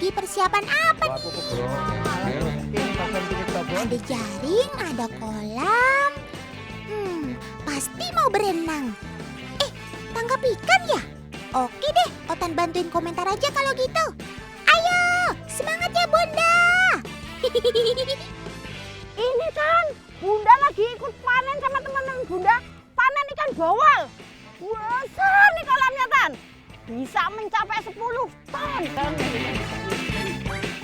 Lagi persiapan apa nih? Ada jaring, ada kolam. Pasti mau berenang. Tangkap ikan ya? Oke deh, Otan bantuin komentar aja kalau gitu. Ayo, semangat ya Bunda. Ini Tan, Bunda lagi ikut panen sama teman-teman Bunda. Panen ikan bawal. Besar nih kolamnya Tan. Bisa mencapai 10 ton.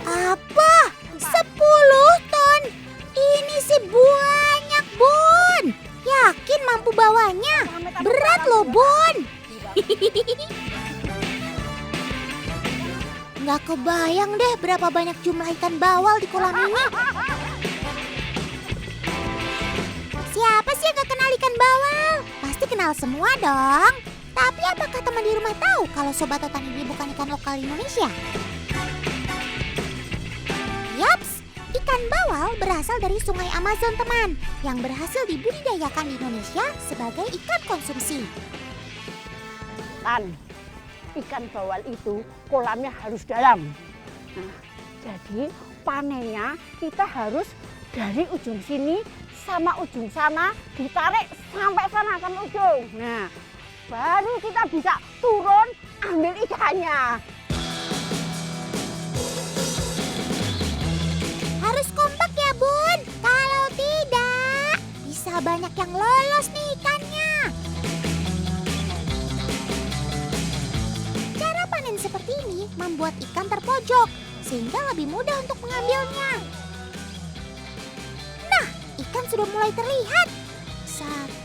Apa? 10 ton? Ini sih banyak, Bun. Yakin mampu bawanya? Berat loh, Bun. Nggak kebayang deh berapa banyak jumlah ikan bawal di kolam ini. Siapa sih yang gak kenal ikan bawal? Pasti kenal semua dong. Tapi apakah teman di rumah tahu kalau Sobat Otan ini bukan ikan lokal Indonesia? Yaps, ikan bawal berasal dari sungai Amazon teman, yang berhasil dibudidayakan di Indonesia sebagai ikan konsumsi. Tan, ikan bawal itu kolamnya harus dalam. Nah, jadi panennya kita harus dari ujung sini sama ujung sana ditarik sampai sana kan ujung. Nah, baru kita bisa turun ambil ikannya. Harus kompak ya Bun, kalau tidak bisa banyak yang lolos nih ikannya. Cara panen seperti ini membuat ikan terpojok sehingga lebih mudah untuk mengambilnya. Nah, ikan sudah mulai terlihat. 1,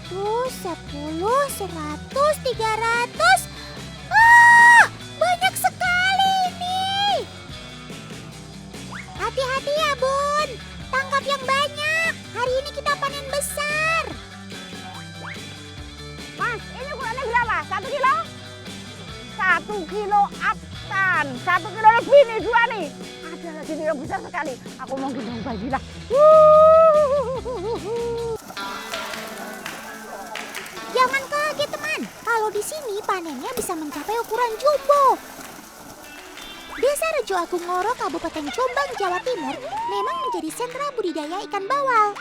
10, 100, 300. Banyak sekali ini. Hati-hati ya Bun, tangkap yang banyak. Hari ini kita panen besar. Mas, ini ukurannya berapa? 1 kilo? 1 kilo aptan. 1 kilo lebih nih, 2 nih. Ada lagi nih yang besar sekali. Aku mau gendong bayi lah. Jangan kaget teman, kalau di sini panennya bisa mencapai ukuran jumbo. Desa Rejo Agung Ngoro, Kabupaten Jombang, Jawa Timur memang menjadi sentra budidaya ikan bawal.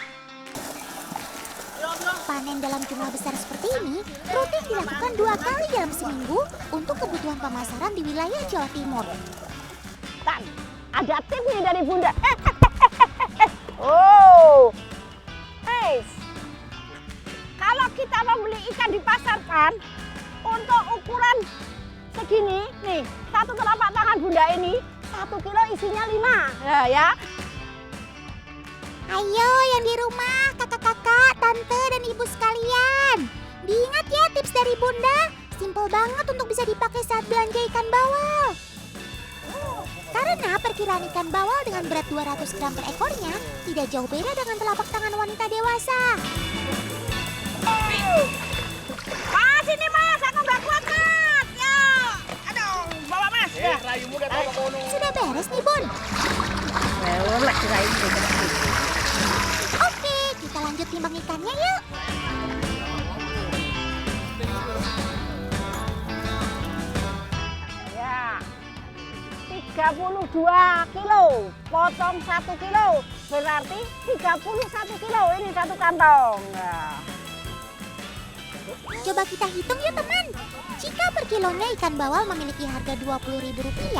Panen dalam jumlah besar seperti ini rutin dilakukan 2 kali dalam seminggu untuk kebutuhan pemasaran di wilayah Jawa Timur. Tan, ada tip nih dari Bunda. Oh, kalau kita membeli ikan di pasar Tan, untuk ukuran segini nih, 1 telapak tangan Bunda ini, 1 kilo isinya 5. Nah, ya. Ayo yang di rumah, kakak-kakak, tante, dan ibu sekalian. Diingat ya tips dari Bunda, simple banget untuk bisa dipakai saat belanja ikan bawal. Karena perkiraan ikan bawal dengan berat 200 gram per ekornya tidak jauh beda dengan telapak tangan wanita dewasa. Mas, ini Mas, aku nggak kuat Mas. Ya, aduh, bawa Mas. Ya. Sudah beres nih Bun. Oke, kita lanjut timbang ikannya yuk. Ya, 32 kilo, potong 1 kilo, berarti 31 kilo, ini 1 kantong. Nah. Coba kita hitung yuk teman. Jika per kilonya ikan bawal memiliki harga Rp20.000,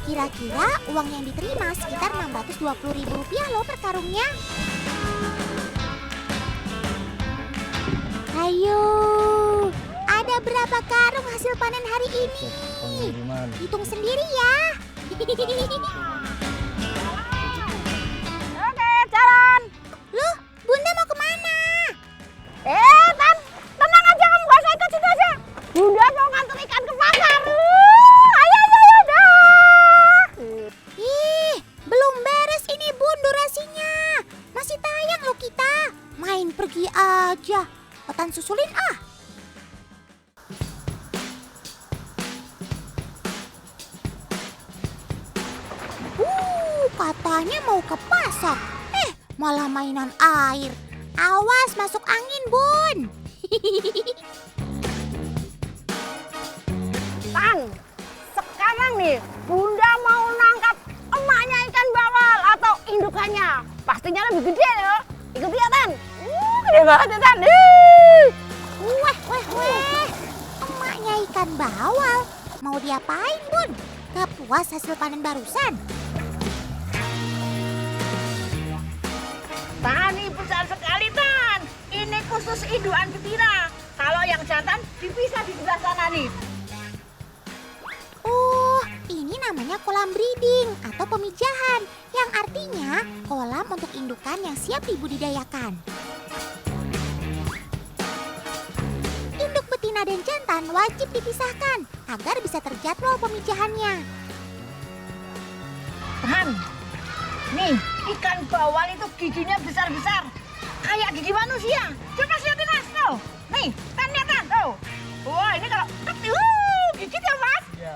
kira-kira uang yang diterima sekitar Rp620.000 loh per karungnya. Ayo, ada berapa karung hasil panen hari ini? Hitung sendiri ya. Oke, jalan. Loh, Bunda mau kemana? Tan, tenang aja, kamu gak usah ikut situ aja. Bunda mau nganter ikan ke pasar. Ayo, dah. Ih, belum beres ini Bun durasinya. Masih tayang loh kita. Main pergi aja. Otan susulin ah. Katanya mau ke pasar. Malah mainan air. Awas masuk angin Bun. Tan, sekarang nih Bunda mau nangkap ukurannya. Pastinya lebih gede loh. Ikuti ya, Tan. Gede banget ya, Tan. Weh, weh, weh. Emaknya ikan bawal. Mau diapain, Bun? Gak puas hasil panen barusan? Tan, ini besar sekali, Tan. Ini khusus indukan betina. Kalau yang jantan dipisah di sebelah sana nih. Oh, ini namanya kolam breeding atau pemijahan, yang artinya kolam untuk indukan yang siap dibudidayakan. Induk betina dan jantan wajib dipisahkan agar bisa terjadwal pemijahannya. Tan, nih ikan bawal itu giginya besar-besar. Kayak gigi manusia. Coba lihatin, Mas. Tuh, nih, Tan, lihat, Tan. Tuh. Wah, ini kalau gigit ya, Mas? Ya.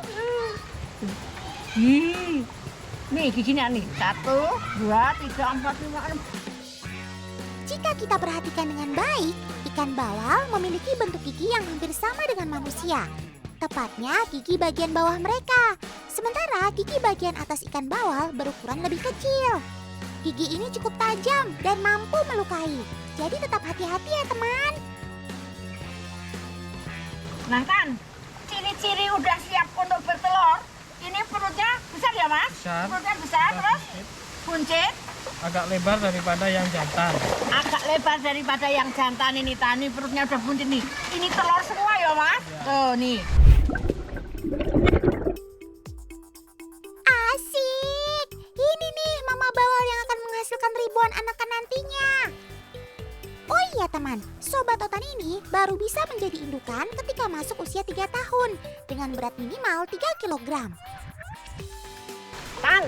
Nih giginya nih. 1, 2, 3, 4, 5, 6. Jika kita perhatikan dengan baik, ikan bawal memiliki bentuk gigi yang hampir sama dengan manusia. Tepatnya gigi bagian bawah mereka. Sementara gigi bagian atas ikan bawal berukuran lebih kecil. Gigi ini cukup tajam dan mampu melukai. Jadi tetap hati-hati ya, teman. Nah, Tan, ciri-ciri udah siap untuk bertelur. Ini perutnya besar ya, Mas? Besar. Perutnya besar, terus buncit. Agak lebar daripada yang jantan. Agak lebar daripada yang jantan ini, Tan. Ini perutnya udah buncit nih. Ini telur semua ya, Mas? Ya. Tuh, nih. Asik. Ini nih mama bawal yang akan menghasilkan ribuan anakan nantinya. Oh iya teman, sobat otan ini baru bisa menjadi indukan ketika masuk usia 3 tahun dengan berat minimal 3 kg. Tan,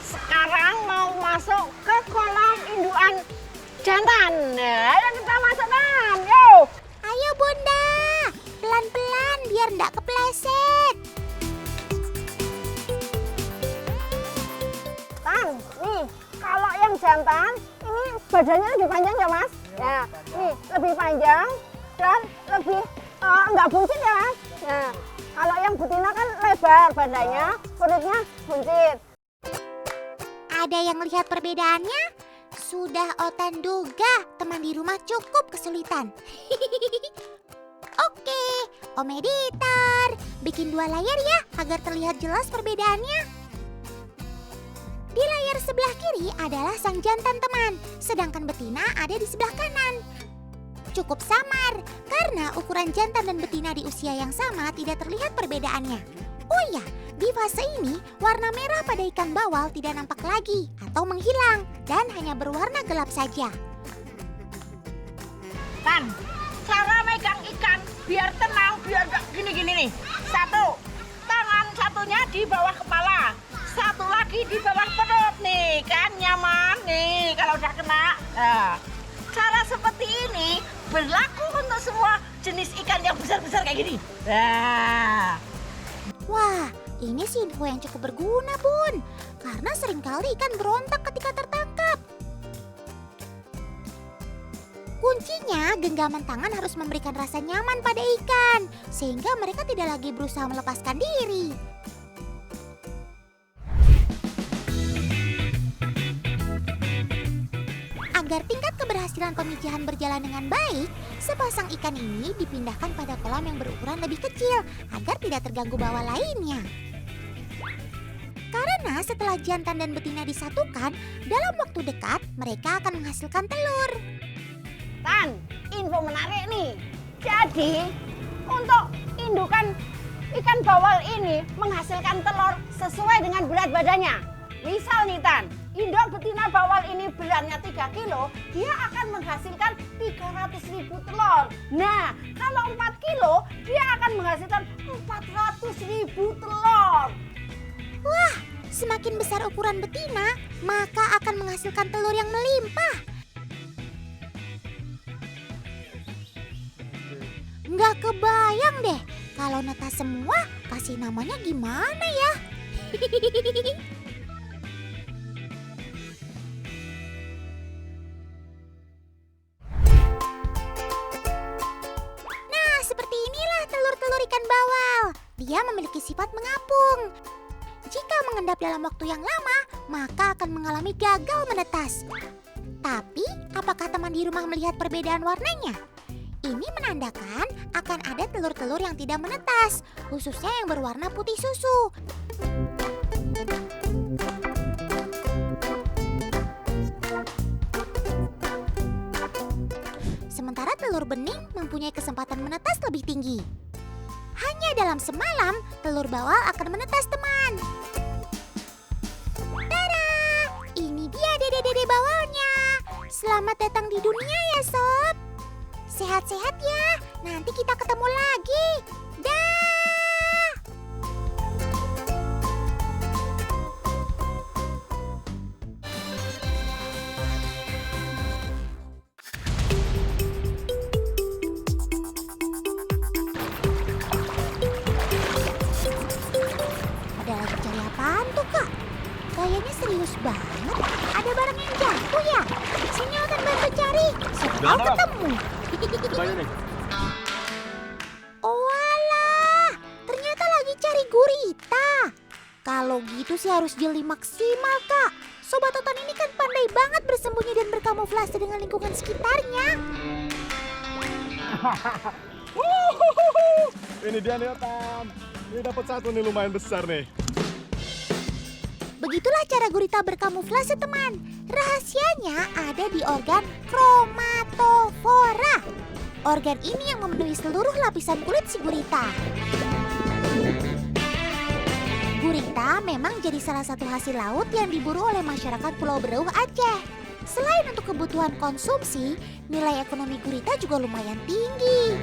sekarang mau masuk ke kolam indukan jantan. Nah, ayo kita masuk, Tan. Yuk. Ayo Bunda, pelan-pelan biar ndak kepleset. Tan, nih, kalau yang jantan ini badannya lebih panjang ya, Mas? Ya, nih lebih panjang dan lebih enggak buncit ya, Mas? Nah, kalau yang betina kan lebar badannya, perutnya buncit. Ada yang lihat perbedaannya? Sudah otan duga teman di rumah cukup kesulitan. Oke, Om Editor, bikin 2 layar ya agar terlihat jelas perbedaannya. Di layar sebelah kiri adalah sang jantan teman, sedangkan betina ada di sebelah kanan. Cukup samar, karena ukuran jantan dan betina di usia yang sama tidak terlihat perbedaannya. Oh ya, di fase ini warna merah pada ikan bawal tidak nampak lagi atau menghilang dan hanya berwarna gelap saja. Tan, cara megang ikan biar tenang, biar gak gini-gini nih. 1, tangan satunya di bawah kepala. 1 lagi di bawah perut nih, kan nyaman nih kalau udah kena. Nah, cara seperti ini berlaku untuk semua jenis ikan yang besar-besar kayak gini. Nah, Wah, ini sih info yang cukup berguna, Bun. Karena seringkali ikan berontak ketika tertangkap. Kuncinya, genggaman tangan harus memberikan rasa nyaman pada ikan, sehingga mereka tidak lagi berusaha melepaskan diri. Agar tingkat keberhasilan pemijahan berjalan dengan baik, sepasang ikan ini dipindahkan pada kolam yang berukuran lebih kecil agar tidak terganggu bawal lainnya. Karena setelah jantan dan betina disatukan, dalam waktu dekat mereka akan menghasilkan telur. Tan, info menarik nih. Jadi, untuk indukan ikan bawal ini menghasilkan telur sesuai dengan berat badannya. Misal nih, Tan, induk betina bawal ini beratnya 3 kilo, dia akan menghasilkan 300.000 telur. Nah, kalau 4 kilo, dia akan menghasilkan 400.000 telur. Wah, semakin besar ukuran betina, maka akan menghasilkan telur yang melimpah. Nggak kebayang deh, kalau netas semua, kasih namanya gimana ya? Nah, seperti inilah telur-telur ikan bawal. Dia memiliki sifat mengapung. Jika mengendap dalam waktu yang lama, maka akan mengalami gagal menetas. Tapi, apakah teman di rumah melihat perbedaan warnanya? Ini menandakan akan ada telur-telur yang tidak menetas, khususnya yang berwarna putih susu. Sementara telur bening mempunyai kesempatan menetas lebih tinggi. Hanya dalam semalam, telur bawal akan menetas, teman. Tada! Ini dia dede-dede bawalnya. Selamat datang di dunia ya, Sob. Sehat-sehat ya. Nanti kita ketemu lagi. Dah! Ada lagi cari apaan tuh, Kak? Kayaknya serius banget. Ada barang yang jatuh ya? Sini Otan bantu cari. Siapa tahu ketemu. Oh alah, ternyata lagi cari gurita. Kalau gitu sih harus jeli maksimal, Kak. Sobat Otan ini kan pandai banget bersembunyi dan berkamuflase dengan lingkungan sekitarnya. Ini dia nih Otan. Ini dapat satu nih lumayan besar nih. Begitulah cara gurita berkamuflase, teman. Rahasianya ada di organ kromatofora. Organ ini yang memenuhi seluruh lapisan kulit si gurita. Gurita memang jadi salah satu hasil laut yang diburu oleh masyarakat Pulau Bereuh Aceh. Selain untuk kebutuhan konsumsi, nilai ekonomi gurita juga lumayan tinggi.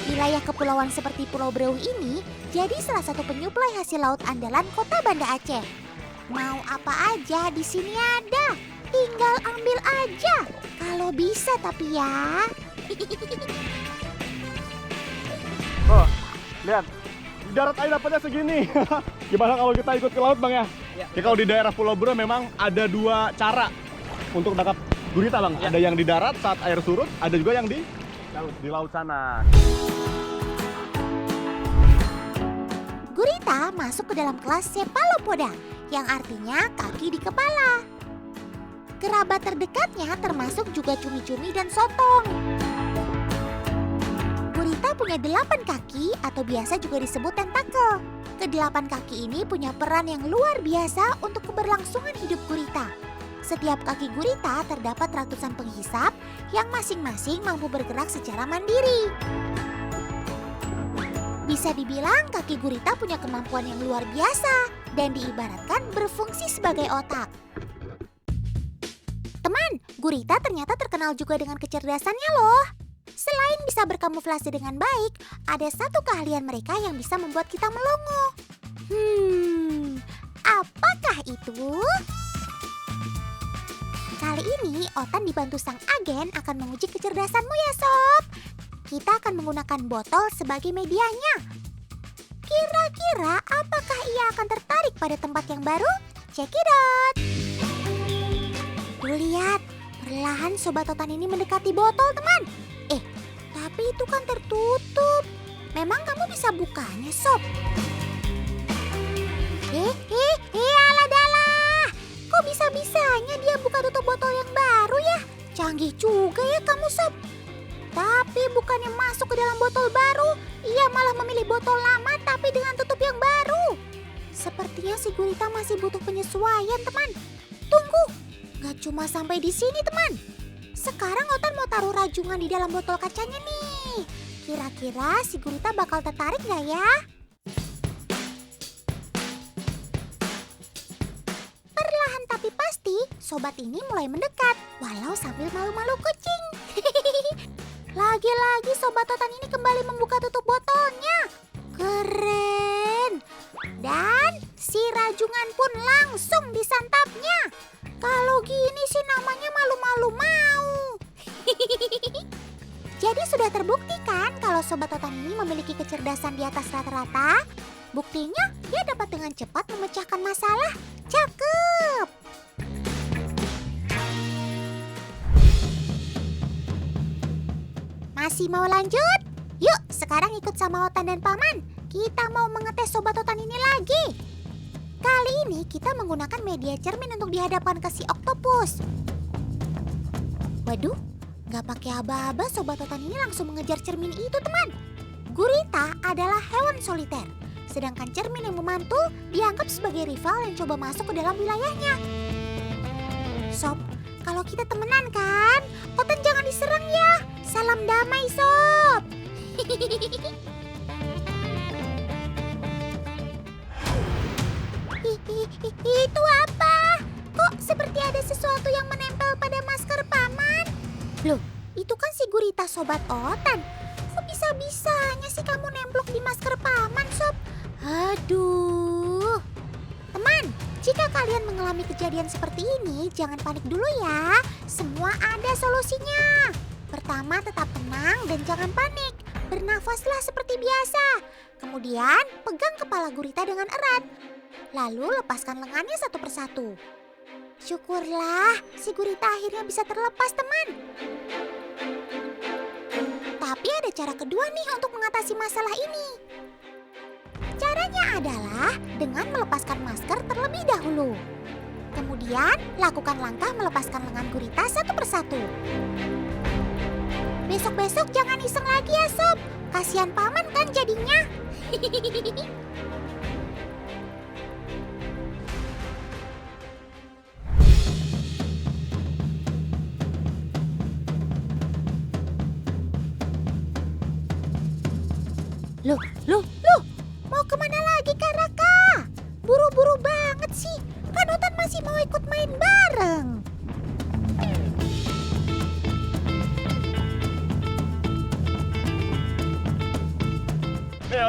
Wilayah kepulauan seperti Pulau Bereuh ini jadi salah satu penyuplai hasil laut andalan Kota Banda Aceh. Mau apa aja di sini ada, tinggal ambil aja. Kalau bisa tapi ya. Oh, lihat. Di darat air dapatnya segini. Gimana kalau kita ikut ke laut, Bang ya? Ya, kalau di daerah Pulau Bereuh memang ada dua cara untuk tangkap gurita, Bang. Ada yang di darat saat air surut, ada juga yang di laut sana. Gurita masuk ke dalam kelas Cephalopoda, yang artinya kaki di kepala. Kerabat terdekatnya termasuk juga cumi-cumi dan sotong. Gurita punya 8 kaki atau biasa juga disebut tentakel. Kedelapan kaki ini punya peran yang luar biasa untuk keberlangsungan hidup gurita. Setiap kaki gurita terdapat ratusan penghisap yang masing-masing mampu bergerak secara mandiri. Bisa dibilang kaki gurita punya kemampuan yang luar biasa dan diibaratkan berfungsi sebagai otak. Teman, gurita ternyata terkenal juga dengan kecerdasannya loh. Selain bisa berkamuflase dengan baik, ada satu keahlian mereka yang bisa membuat kita melongo. Apakah itu? Kali ini Otan dibantu sang agen akan menguji kecerdasanmu ya, Sob. Kita akan menggunakan botol sebagai medianya. Kira-kira apakah ia akan tertarik pada tempat yang baru? Check it out. Tuh lihat, perlahan Sobat Otan ini mendekati botol, teman. Tapi itu kan tertutup. Memang kamu bisa bukanya, Sob? Alah dalah. Kok bisa-bisanya dia buka tutup botol yang baru ya? Canggih juga ya kamu, Sob. Tapi bukannya masuk ke dalam botol baru, ia malah memilih botol lama tapi dengan tutup yang baru. Sepertinya si gurita masih butuh penyesuaian, teman. Tunggu, gak cuma sampai di sini, teman. Sekarang Otan mau taruh rajungan di dalam botol kacanya nih. Kira-kira si gurita bakal tertarik gak ya? Perlahan tapi pasti, sobat ini mulai mendekat, walau sambil malu-malu kucing. Lagi-lagi Sobat Otan ini kembali membuka tutup botolnya. Keren. Dan si rajungan pun langsung disantapnya. Kalau gini sih namanya malu-malu mau. Jadi sudah terbukti kan kalau Sobat Otan ini memiliki kecerdasan di atas rata-rata? Buktinya dia dapat dengan cepat memecahkan masalah. Cakep. Masih mau lanjut? Yuk sekarang ikut sama Otan dan Paman. Kita mau mengetes Sobat Otan ini lagi. Kali ini kita menggunakan media cermin untuk dihadapkan ke si oktopus. Waduh, gak pakai aba-aba Sobat Otan ini langsung mengejar cermin itu teman. Gurita adalah hewan soliter, sedangkan cermin yang memantul dianggap sebagai rival yang coba masuk ke dalam wilayahnya. Sob, kalau kita temenan kan, Otan jangan diserang ya. Salam damai Sob. Itu apa? Kok seperti ada sesuatu yang menempel pada masker paman? Loh, itu kan si Gurita Sobat Otan. Kok bisa-bisanya sih kamu nemplok di masker paman, Sob? Aduh. Teman, jika kalian mengalami kejadian seperti ini, jangan panik dulu ya. Semua ada solusinya. Pertama, tetap tenang dan jangan panik. Bernafaslah seperti biasa. Kemudian, pegang kepala Gurita dengan erat. Lalu lepaskan lengannya satu persatu. Syukurlah, si Gurita akhirnya bisa terlepas, teman. Tapi ada cara kedua nih untuk mengatasi masalah ini. Caranya adalah dengan melepaskan masker terlebih dahulu. Kemudian, lakukan langkah melepaskan lengan Gurita satu persatu. Besok-besok jangan iseng lagi ya, Sob. Kasihan paman kan jadinya. Loh, mau kemana lagi Kak Raka? Buru-buru banget sih, kan Otan masih mau ikut main bareng.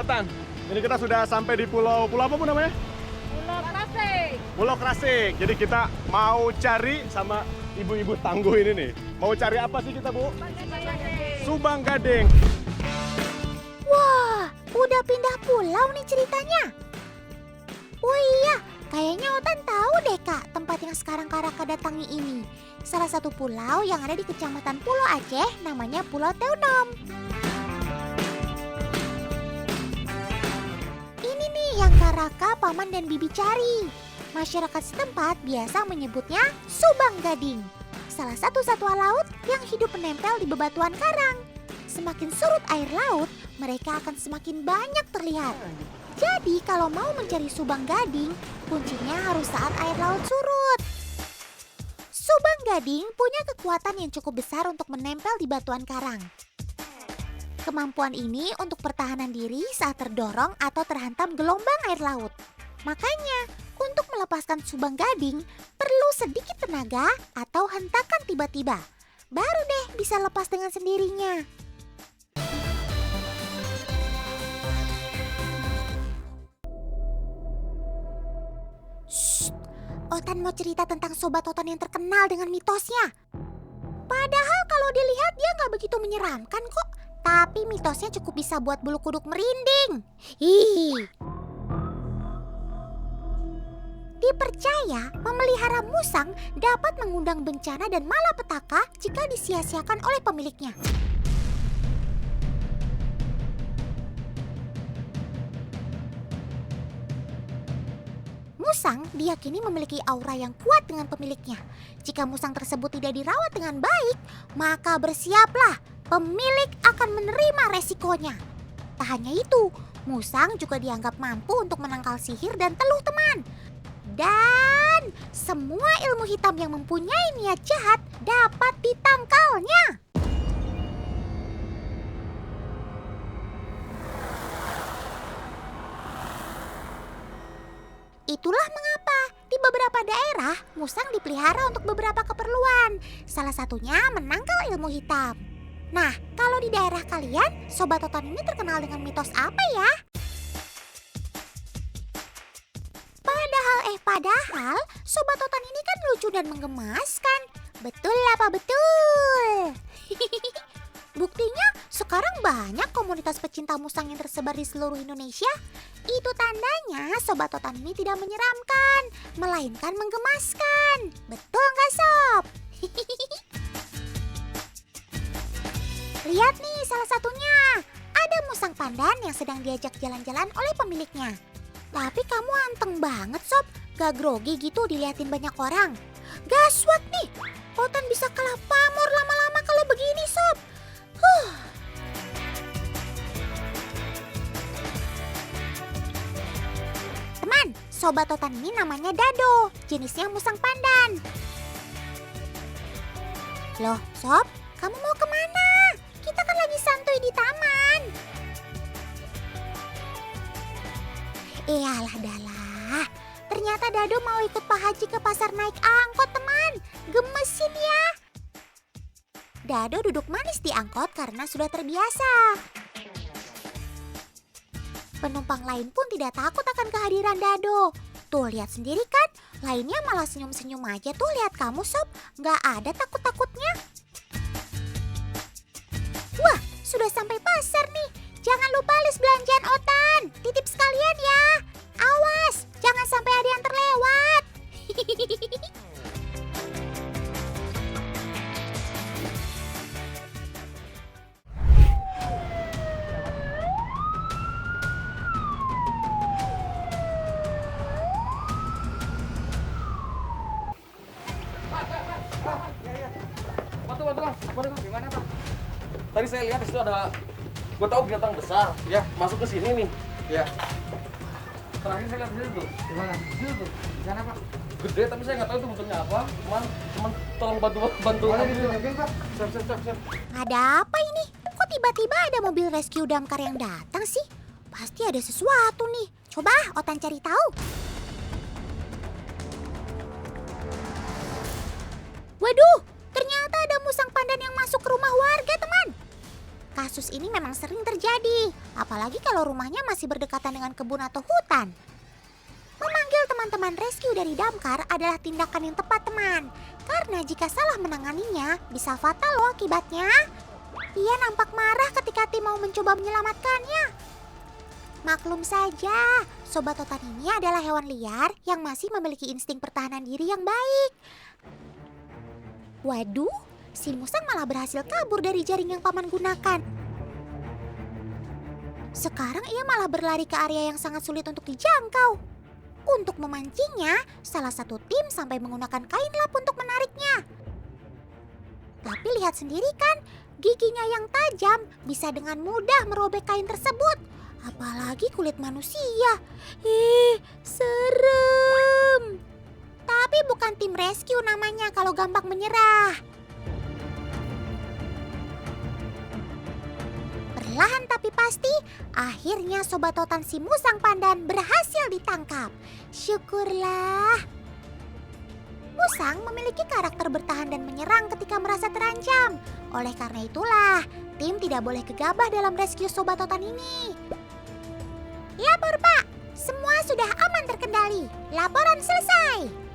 Otan, ini kita sudah sampai di pulau apa bu namanya? Pulau Krasik. Pulau Krasik. Jadi kita mau cari sama ibu-ibu tangguh ini nih. Mau cari apa sih kita bu? Subang Gading. Wah, udah pindah pulau nih ceritanya. Oh iya, kayaknya Otan tahu deh Kak tempat yang sekarang Kak Raka datangi ini. Salah satu pulau yang ada di Kecamatan Pulo Aceh namanya Pulau Teunom. Ini nih yang Kak Raka, Paman dan Bibi cari. Masyarakat setempat biasa menyebutnya Subang Gading. Salah satu satwa laut yang hidup menempel di bebatuan karang. Semakin surut air laut, mereka akan semakin banyak terlihat. Jadi kalau mau mencari Subang Gading, kuncinya harus saat air laut surut. Subang Gading punya kekuatan yang cukup besar untuk menempel di batuan karang. Kemampuan ini untuk pertahanan diri saat terdorong atau terhantam gelombang air laut. Makanya, untuk melepaskan Subang Gading, perlu sedikit tenaga atau hentakan tiba-tiba. Baru deh bisa lepas dengan sendirinya. Shh, Otan mau cerita tentang Sobat Otan yang terkenal dengan mitosnya. Padahal kalau dilihat dia nggak begitu menyeramkan kok. Tapi mitosnya cukup bisa buat bulu kuduk merinding. Dipercaya memelihara musang dapat mengundang bencana dan malapetaka jika disia-siakan oleh pemiliknya. Musang diyakini memiliki aura yang kuat dengan pemiliknya. Jika musang tersebut tidak dirawat dengan baik, maka bersiaplah, pemilik akan menerima resikonya. Tak hanya itu, musang juga dianggap mampu untuk menangkal sihir dan teluh teman. Dan semua ilmu hitam yang mempunyai niat jahat dapat ditangkalnya. Itulah mengapa di beberapa daerah musang dipelihara untuk beberapa keperluan. Salah satunya menangkal ilmu hitam. Nah, kalau di daerah kalian, Sobat Otan ini terkenal dengan mitos apa ya? Padahal Sobat Otan ini kan lucu dan menggemaskan. Betul apa betul? Buktinya sekarang banyak komunitas pecinta musang yang tersebar di seluruh Indonesia. Itu tandanya Sobat Otan ini tidak menyeramkan, melainkan menggemaskan. Betul nggak Sob? Lihat nih salah satunya. Ada musang pandan yang sedang diajak jalan-jalan oleh pemiliknya. Tapi kamu anteng banget, Sob. Gak grogi gitu diliatin banyak orang. Gaswat nih, Otan bisa kalah pamor lama-lama kalau begini, Sob. Teman, Sobat Otan ini namanya Dado, jenisnya musang pandan. Loh, Sob, kamu mau kemana? Kita kan lagi santuy di taman. Alah dalah, ternyata Dado mau ikut Pak Haji ke pasar naik angkot, teman. Gemesin ya. Dado duduk manis di angkot karena sudah terbiasa. Penumpang lain pun tidak takut akan kehadiran Dado. Tuh, lihat sendiri kan, lainnya malah senyum-senyum aja tuh lihat kamu, Sob. Nggak ada takut-takutnya. Wah, sudah sampai pasar nih. Jangan lupa list belanjaan Otan. Titip sekalian ya. Awas, jangan sampai ada yang terlewat. Pak, gimana Pak? Tadi saya lihat di situ ada, gue tahu binatang besar, ya masuk ke sini nih. Ya. Terakhir saya lihat di situ. Di mana? Di situ tuh. Di sana Pak. Gede tapi saya nggak tahu itu bentuknya apa. Cuman tolong bantu. Oh, gitu, Pak. Siap. Ada apa ini? Kok tiba-tiba ada mobil rescue damkar yang datang sih? Pasti ada sesuatu nih. Coba Otan cari tahu. Waduh, ternyata ada musang pandan yang masuk ke rumah warga, teman. Kasus ini memang sering terjadi, apalagi kalau rumahnya masih berdekatan dengan kebun atau hutan. Memanggil teman-teman rescue dari damkar adalah tindakan yang tepat, teman. Karena jika salah menanganinya, bisa fatal loh akibatnya. Ia nampak marah ketika tim mau mencoba menyelamatkannya. Maklum saja, Sobat Otan ini adalah hewan liar yang masih memiliki insting pertahanan diri yang baik. Waduh, si musang malah berhasil kabur dari jaring yang paman gunakan. Sekarang ia malah berlari ke area yang sangat sulit untuk dijangkau. Untuk memancingnya, salah satu tim sampai menggunakan kain lap untuk menariknya. Tapi lihat sendiri kan, giginya yang tajam bisa dengan mudah merobek kain tersebut. Apalagi kulit manusia. Serem. Tapi bukan tim rescue namanya kalau gampang menyerah. Perlahan tapi pasti, akhirnya Sobat Otan si musang pandan berhasil ditangkap. Syukurlah. Musang memiliki karakter bertahan dan menyerang ketika merasa terancam. Oleh karena itulah, tim tidak boleh gegabah dalam rescue Sobat Otan ini. Lapor Pak, semua sudah aman terkendali. Laporan selesai.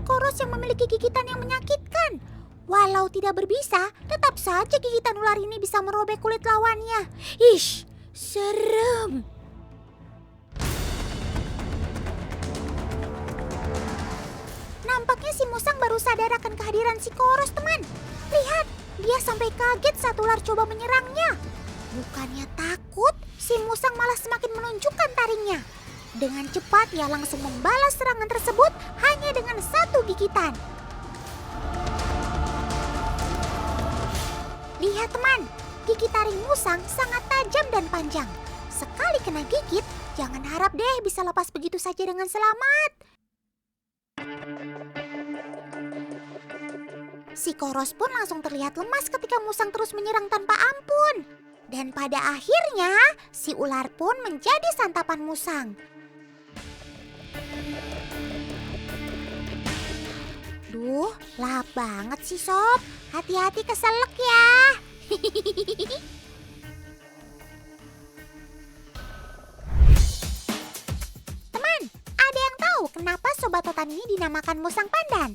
Koros yang memiliki gigitan yang menyakitkan. Walau tidak berbisa, tetap saja gigitan ular ini bisa merobek kulit lawannya. Ish, serem. Nampaknya si musang baru sadar akan kehadiran si Koros, teman. Lihat, dia sampai kaget saat ular coba menyerangnya. Bukannya takut, si musang malah semakin menunjukkan taringnya. Dengan cepat ia langsung membalas serangan tersebut hanya dengan satu gigitan. Lihat teman, gigi taring musang sangat tajam dan panjang. Sekali kena gigit, jangan harap deh bisa lepas begitu saja dengan selamat. Si Koros pun langsung terlihat lemas ketika musang terus menyerang tanpa ampun. Dan pada akhirnya, si ular pun menjadi santapan musang. Duh, lahap banget sih Sob. Hati-hati keselak ya. Teman, ada yang tahu kenapa Sobat Otan ini dinamakan musang pandan?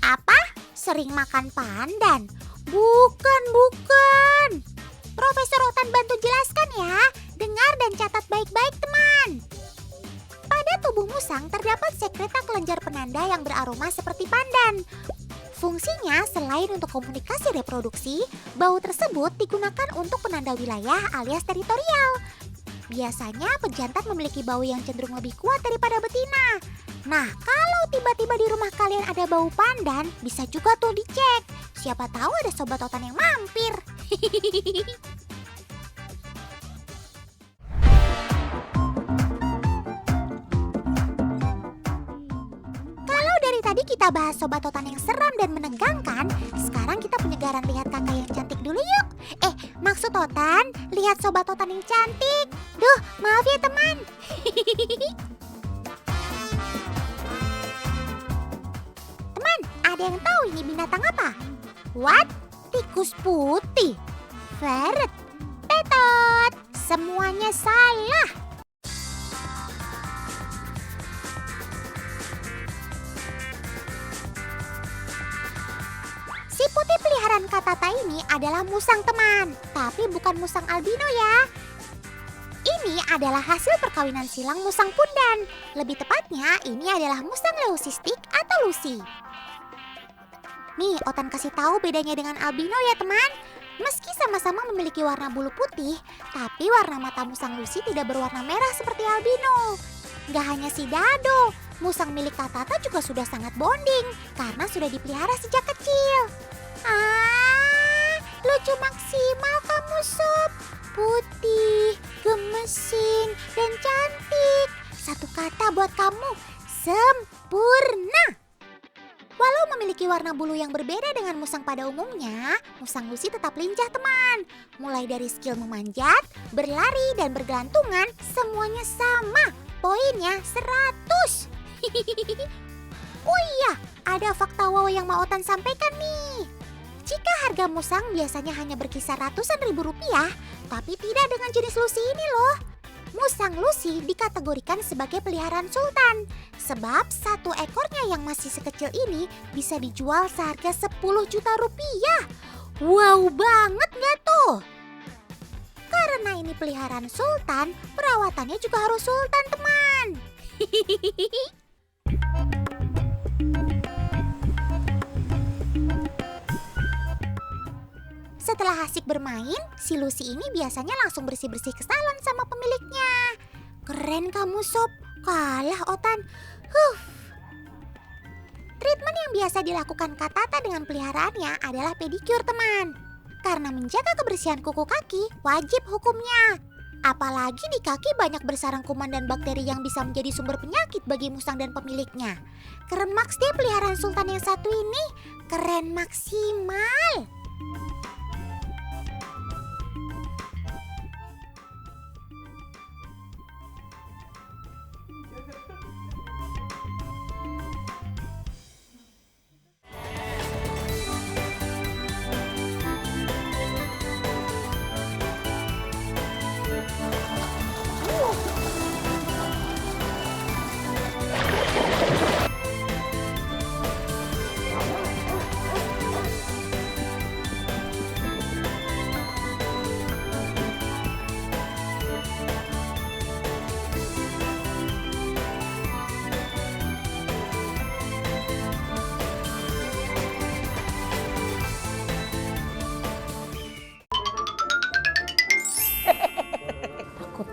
Apa? Sering makan pandan? Bukan. Profesor Otan bantu jelaskan ya. Dengar dan catat baik-baik teman. Pada tubuh tubuh musang terdapat sekreta kelenjar penanda yang beraroma seperti pandan. Fungsinya selain untuk komunikasi reproduksi, bau tersebut digunakan untuk penanda wilayah alias teritorial. Biasanya pejantan memiliki bau yang cenderung lebih kuat daripada betina. Nah, kalau tiba-tiba di rumah kalian ada bau pandan, bisa juga tuh dicek. Siapa tahu ada sobat otan yang mampir. Kalau dari tadi kita bahas sobat otan yang seram dan menegangkan, sekarang kita penyegaran lihat kakak yang cantik dulu yuk. Maksud otan, lihat sobat otan yang cantik. Duh, maaf ya teman. Teman, ada yang tahu ini binatang apa? What? Tikus putih. Ferret. Tetot. Semuanya salah. Si putih peliharaan Kak Tata ini adalah musang teman, tapi bukan musang albino ya. Ini adalah hasil perkawinan silang musang pundan. Lebih tepatnya, ini adalah musang leucistic atau Lucy. Nih, Otan kasih tahu bedanya dengan albino ya teman. Meski sama-sama memiliki warna bulu putih, tapi warna mata musang Lucy tidak berwarna merah seperti albino. Gak hanya si Dado, musang milik Kak Tata juga sudah sangat bonding karena sudah dipelihara sejak kecil. Lucu maksimal kamu Sob. Putih, gemesin, dan cantik. Satu kata buat kamu, sempurna. Walau memiliki warna bulu yang berbeda dengan musang pada umumnya, musang Lucy tetap lincah teman. Mulai dari skill memanjat, berlari, dan bergelantungan, semuanya sama. Poinnya 100. Oh iya, ada fakta wow yang mau Otan sampaikan nih. Jika harga musang biasanya hanya berkisar ratusan ribu rupiah, tapi tidak dengan jenis Lucy ini loh. Musang Lucy dikategorikan sebagai peliharaan sultan, sebab satu ekornya yang masih sekecil ini bisa dijual seharga 10 juta rupiah. Wow banget gak tuh? Karena ini peliharaan sultan, perawatannya juga harus sultan teman. Setelah asik bermain, si Lucy ini biasanya langsung bersih-bersih ke salon sama pemiliknya. Keren kamu Sob, kalah Otan. Treatment yang biasa dilakukan Kak Tata dengan peliharaannya adalah pedicure teman. Karena menjaga kebersihan kuku kaki wajib hukumnya. Apalagi di kaki banyak bersarang kuman dan bakteri yang bisa menjadi sumber penyakit bagi musang dan pemiliknya. Keren maks deh peliharaan sultan yang satu ini, keren maksimal.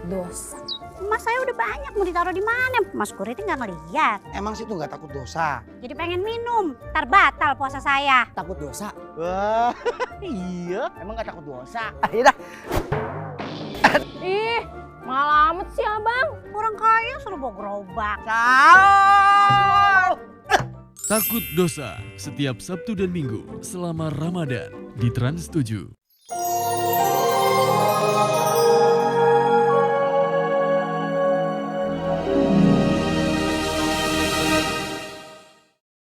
Dosa. Emas saya udah banyak, mau ditaruh di mana? Mas Kuriti nggak ngeliat. Emang situ nggak takut dosa? Jadi pengen minum, ntar batal puasa saya. Takut dosa? Wah, iya. Emang nggak takut dosa? Yaudah. Ih, malah amat sih abang. Orang kaya suruh bawa gerobak. Ciao. Takut Dosa setiap Sabtu dan Minggu selama Ramadan di Trans 7.